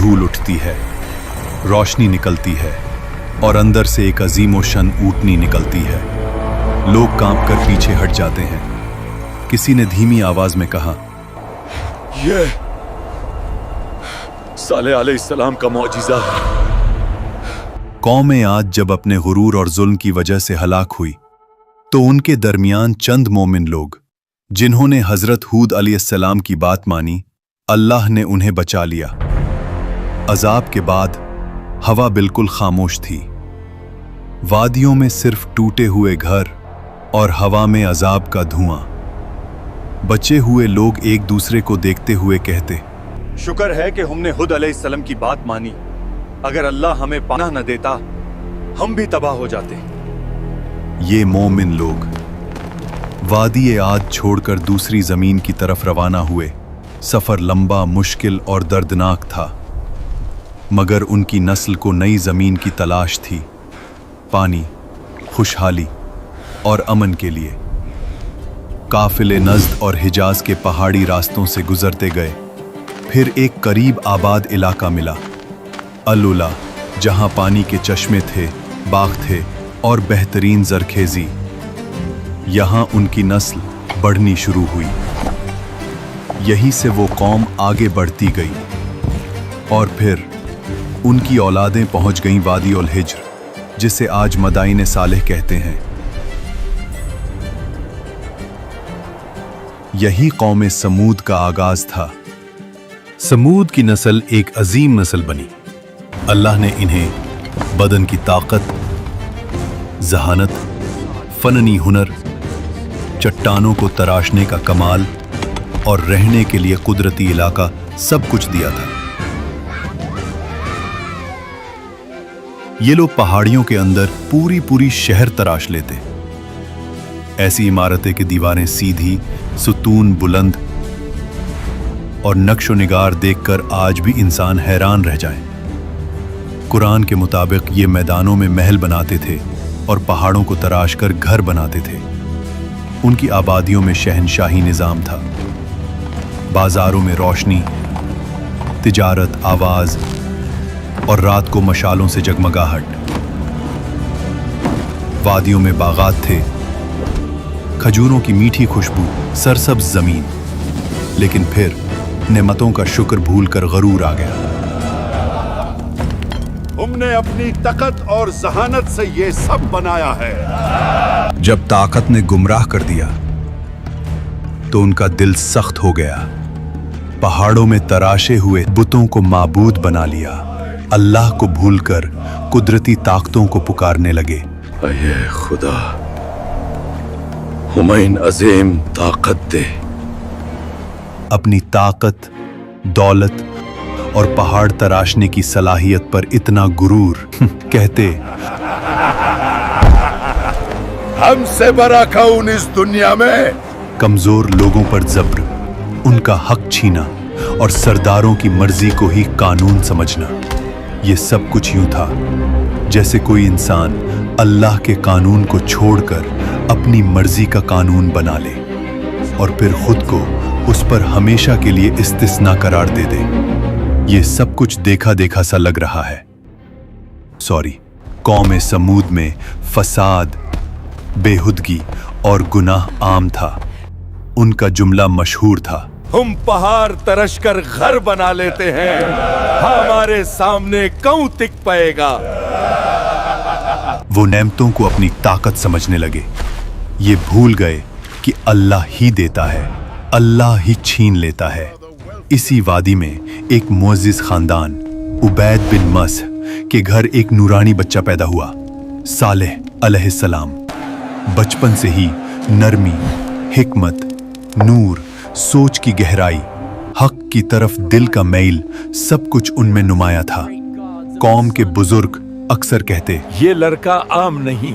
धूल उठती है, रोशनी निकलती है और अंदर से एक अजीम व शन ऊँटनी निकलती है। लोग कांप कर पीछे हट जाते हैं। किसी ने धीमी आवाज में कहा, ये सालेह अलैहिस्सलाम का मौजिज़ा है। कौमें आज जब अपने गुरूर और जुल्म की वजह से हलाक हुई तो उनके दरमियान चंद मोमिन लोग जिन्होंने हजरत हूद अलैहिस्सलाम की बात मानी, अल्लाह ने उन्हें बचा लिया। अजाब के बाद हवा बिल्कुल खामोश थी। वादियों में सिर्फ टूटे हुए घर और हवा में अजाब का धुआं। बचे हुए लोग एक दूसरे को देखते हुए कहते, शुक्र है कि हमने हुद अलैहिस्सलाम की बात मानी। अगर अल्लाह हमें पनाह न देता हम भी तबाह हो जाते। ये मोमिन लोग वादी आद छोड़कर दूसरी जमीन की तरफ रवाना हुए। सफर लंबा, मुश्किल और दर्दनाक था, मगर उनकी नस्ल को नई जमीन की तलाश थी, पानी, खुशहाली और अमन के लिए। काफिले नज़द और हिजाज के पहाड़ी रास्तों से गुजरते गए। फिर एक करीब आबाद इलाका मिला, अल-उला, जहां पानी के चश्मे थे, बाग थे और बेहतरीन जरखेजी। यहां उनकी नस्ल बढ़नी शुरू हुई। यहीं से वो कौम आगे बढ़ती गई और फिर उनकी औलादें पहुंच गईं वादी उल हिज्र, जिसे आज मदाइन सालेह कहते हैं। यही कौम समूद का आगाज था। समूद की नस्ल एक अजीम नस्ल बनी। अल्लाह ने इन्हें बदन की ताकत, जहानत, फननी हुनर, चट्टानों को तराशने का कमाल और रहने के लिए कुदरती इलाका सब कुछ दिया था। ये लोग पहाड़ियों के अंदर पूरी शहर तराश लेते। ऐसी इमारतें की दीवारें सीधी, सुतून बुलंद और नक्शो निगार देखकर आज भी इंसान हैरान रह जाए। कुरान के मुताबिक ये मैदानों में महल बनाते थे और पहाड़ों को तराश कर घर बनाते थे। उनकी आबादियों में शहनशाही निजाम था। बाजारों में रोशनी, तिजारत, आवाज और रात को मशालों से जगमगाहट। वादियों में बागात थे, खजूरों की मीठी खुशबू, सरसब्ज जमीन। लेकिन फिर नेमतों का शुक्र भूलकर गरूर आ गया। हमने अपनी ताकत और जहानत से ये सब बनाया है। जब ताकत ने गुमराह कर दिया तो उनका दिल सख्त हो गया। पहाड़ों में तराशे हुए बुतों को माबूद बना लिया। अल्लाह को भूलकर कुदरती ताकतों को पुकारने लगे। अये खुदा, हमें अजीम ताकत दे। अपनी ताकत, दौलत और पहाड़ तराशने की सलाहियत पर इतना गुरूर कहते, हमसे बड़ा कौन इस दुनिया में। कमजोर लोगों पर जब्र, उनका हक छीना और सरदारों की मर्जी को ही कानून समझना, ये सब कुछ यूं था जैसे कोई इंसान अल्लाह के कानून को छोड़कर अपनी मर्जी का कानून बना ले और फिर खुद को उस पर हमेशा के लिए इस्तिस्ना करार दे दे। ये सब कुछ देखा देखा सा लग रहा है। कौम समूद में फसाद, बेहुदगी और गुनाह आम था। उनका जुमला मशहूर था, हम पहाड़ तरश कर घर बना लेते हैं, हमारे सामने कौन टिक पाएगा। वो नेमतों को अपनी ताकत समझने लगे। ये भूल गए कि अल्लाह ही देता है, अल्लाह ही छीन लेता है। इसी वादी में एक मुअज्जिज खानदान उबैद बिन मस के घर एक नूरानी बच्चा पैदा हुआ, सालेह अलैहिस्सलाम। बचपन से ही नरमी, हिकमत, नूर, सोच की गहराई, हक की तरफ दिल का मैल, सब कुछ उनमें नुमाया था। कौम के बुजुर्ग अक्सर कहते, ये लड़का आम नहीं,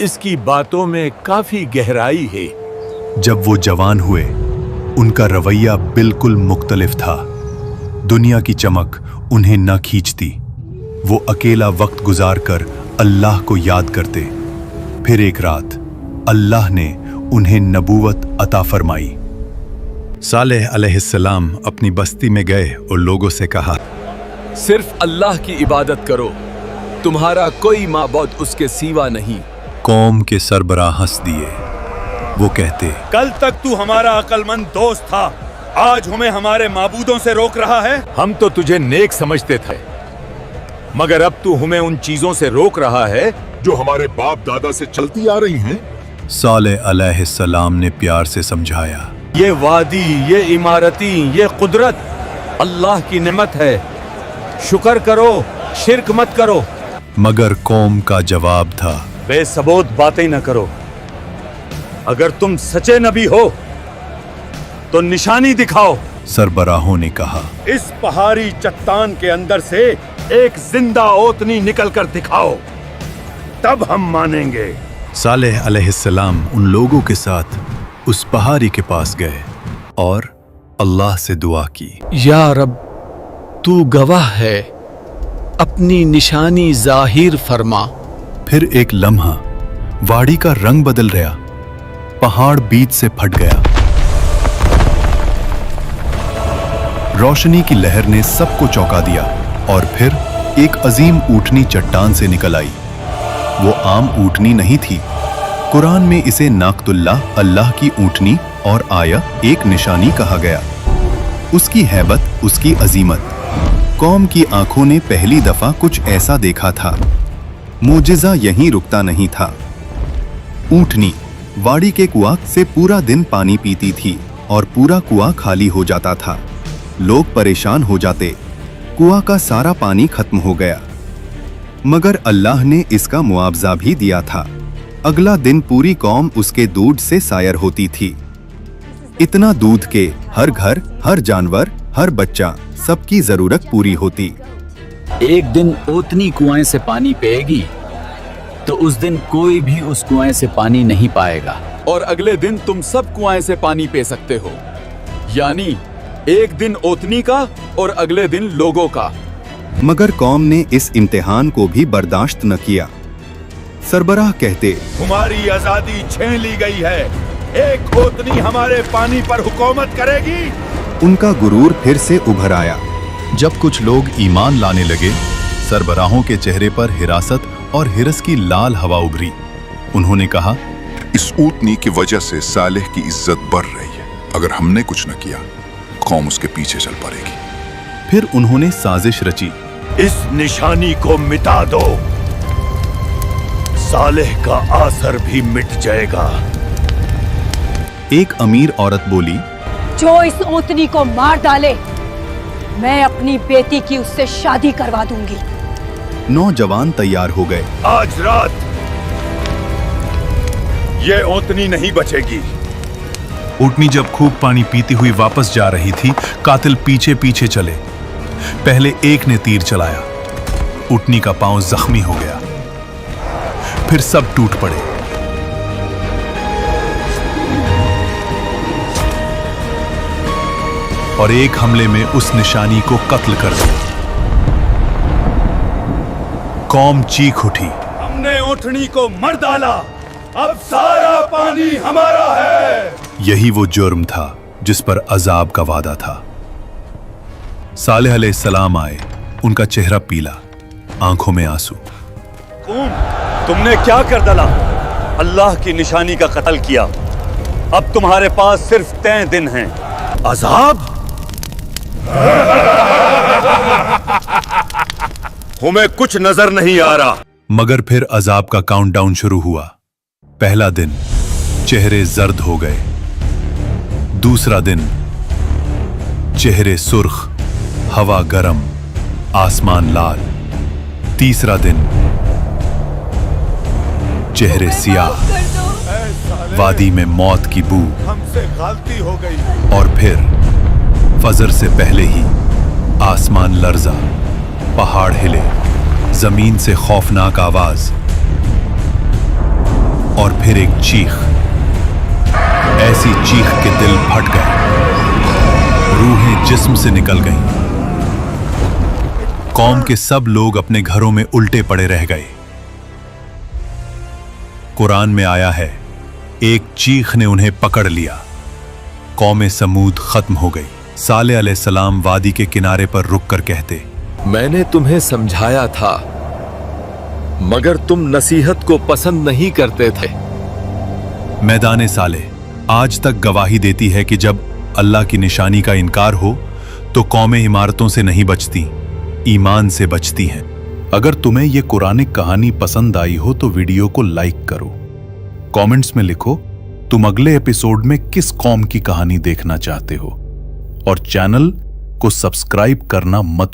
इसकी बातों में काफी गहराई है। जब वो जवान हुए उनका रवैया बिल्कुल मुख्तलिफ था। दुनिया की चमक उन्हें न खींचती। वो अकेला वक्त गुजार कर अल्लाह को याद करते। फिर एक रात अल्लाह ने उन्हें नबूवत अता फरमाई। सालेह अलैहिस्सलाम अपनी बस्ती में गए और लोगों से कहा, सिर्फ अल्लाह की इबादत करो, तुम्हारा कोई माबूद उसके सिवा नहीं। कौम के सरबराह हंस दिए। वो कहते, कल तक तू हमारा अक्लमंद दोस्त था, आज हमें हमारे माबूदों से रोक रहा है। हम तो तुझे नेक समझते थे, मगर अब तू हमें उन चीजों से रोक रहा है जो हमारे बाप दादा से चलती आ रही हैं। सालेह अलैहिस्सलाम ने प्यार से समझाया, ये वादी, ये इमारती, ये कुदरत अल्लाह की नेमत है, शुक्र करो, शिरक मत करो। मगर कौम का जवाब था, बेसबूत बातें न करो। अगर तुम सच्चे नबी हो तो निशानी दिखाओ। सरबराहों ने कहा, इस पहाड़ी चट्टान के अंदर से एक जिंदा ओतनी निकल कर दिखाओ, तब हम मानेंगे। सालेह अलैहिस्सलाम उन लोगों के साथ उस पहाड़ी के पास गए और अल्लाह से दुआ की, या रब, तू गवाह है, अपनी निशानी जाहिर फरमा। फिर एक लम्हा वाड़ी का रंग बदल गया, पहाड़ बीच से फट गया। रोशनी की लहर ने सबको चौंका दिया और फिर एक अजीम ऊँटनी चट्टान से निकल आई। वो आम ऊँटनी नहीं थी, कुरान में इसे नाकतुल्लाह, अल्लाह की ऊँटनी और आया एक निशानी कहा गया। उसकी हैबत, उसकी अजीमत, कौम की आंखों ने पहली दफा कुछ ऐसा देखा था। मोजिज़ा यहीं रुकता नहीं था। ऊँटनी वाड़ी के कुआं से पूरा दिन पानी पीती थी और पूरा कुआं खाली हो जाता था। लोग परेशान हो जाते, कुआं का सारा पानी खत्म हो गया। मगर अल्लाह ने इसका मुआवजा भी दिया था। अगला दिन पूरी कौम उसके दूध से सायर होती थी। इतना दूध के हर घर, हर जानवर, हर बच्चा, सबकी जरूरत पूरी होती। एक दिन ओतनी कुएं से पानी पिएगी तो उस दिन कोई भी उस कुएं से पानी नहीं पाएगा। और अगले दिन तुम सब कुआं से पानी पी सकते हो, यानी एक दिन ओतनी का और अगले दिन लोगों का। मगर कौम ने इस इम्तिहान को भी बर्दाश्त न किया। सरबराह कहते, तुम्हारी आजादी छीन ली गई है, एक ओतनी हमारे पानी पर हुकूमत करेगी। उनका गुरूर फिर से उभर आया। जब कुछ लोग ईमान लाने लगे, सरबराहों के चेहरे पर हिरासत और हिरस की लाल हवा उभरी। उन्होंने कहा, इस ऊँटनी की वजह से सालेह की इज्जत बढ़ रही है। अगर हमने कुछ न किया, कौम उसके पीछे चल पड़ेगी। फिर उन्होंने साजिश रची, इस निशानी को मिटा दो, सालेह का आसर भी मिट जाएगा। एक अमीर औरत बोली, जो इस ओतनी को मार डाले, मैं अपनी बेटी की उससे शादी करवा दूंगी। नौजवान तैयार हो गए। आज रात ये ओतनी नहीं बचेगी। ऊँटनी जब खूब पानी पीती हुई वापस जा रही थी, कातिल पीछे पीछे चले। पहले एक ने तीर चलाया, ऊँटनी का पांव जख्मी हो गया। फिर सब टूट पड़े। और एक हमले में उस निशानी को कत्ल कर दिया। कौम चीख उठी, हमने ऊँटनी को मर डाला, अब सारा पानी हमारा है। यही वो जुर्म था जिस पर अजाब का वादा था। सालेह अलैहिस्सलाम आए, उनका चेहरा पीला, आंखों में आंसू। तुमने क्या कर डाला? अल्लाह की निशानी का कत्ल किया। अब तुम्हारे पास सिर्फ 3 दिन हैं। अजाब? हमें कुछ नजर नहीं आ रहा। मगर फिर अजाब का काउंटडाउन शुरू हुआ। पहला दिन, चेहरे जर्द हो गए। दूसरा दिन, चेहरे सुर्ख, हवा गरम, आसमान लाल। तीसरा दिन, चेहरे सियाह, वादी में मौत की बू। हमसे गलती हो गई। और फिर फजर से पहले ही आसमान लर्जा, पहाड़ हिले, जमीन से खौफनाक आवाज, और फिर एक चीख। ऐसी चीख के दिल फट गए, रूहें जिस्म से निकल गईं। कौम के सब लोग अपने घरों में उल्टे पड़े रह गए। कुरान में आया है, एक चीख ने उन्हें पकड़ लिया। कौम समूद खत्म हो गई। सालेह अलैहिस्सलाम वादी के किनारे पर रुक कर कहते, मैंने तुम्हें समझाया था, मगर तुम नसीहत को पसंद नहीं करते थे। मैदान साले आज तक गवाही देती है कि जब अल्लाह की निशानी का इनकार हो तो कौमें इमारतों से नहीं बचती, ईमान से बचती हैं। अगर तुम्हें यह कुरानिक कहानी पसंद आई हो तो वीडियो को लाइक करो, कमेंट्स में लिखो तुम अगले एपिसोड में किस कौम की कहानी देखना चाहते हो, और चैनल को सब्सक्राइब करना मत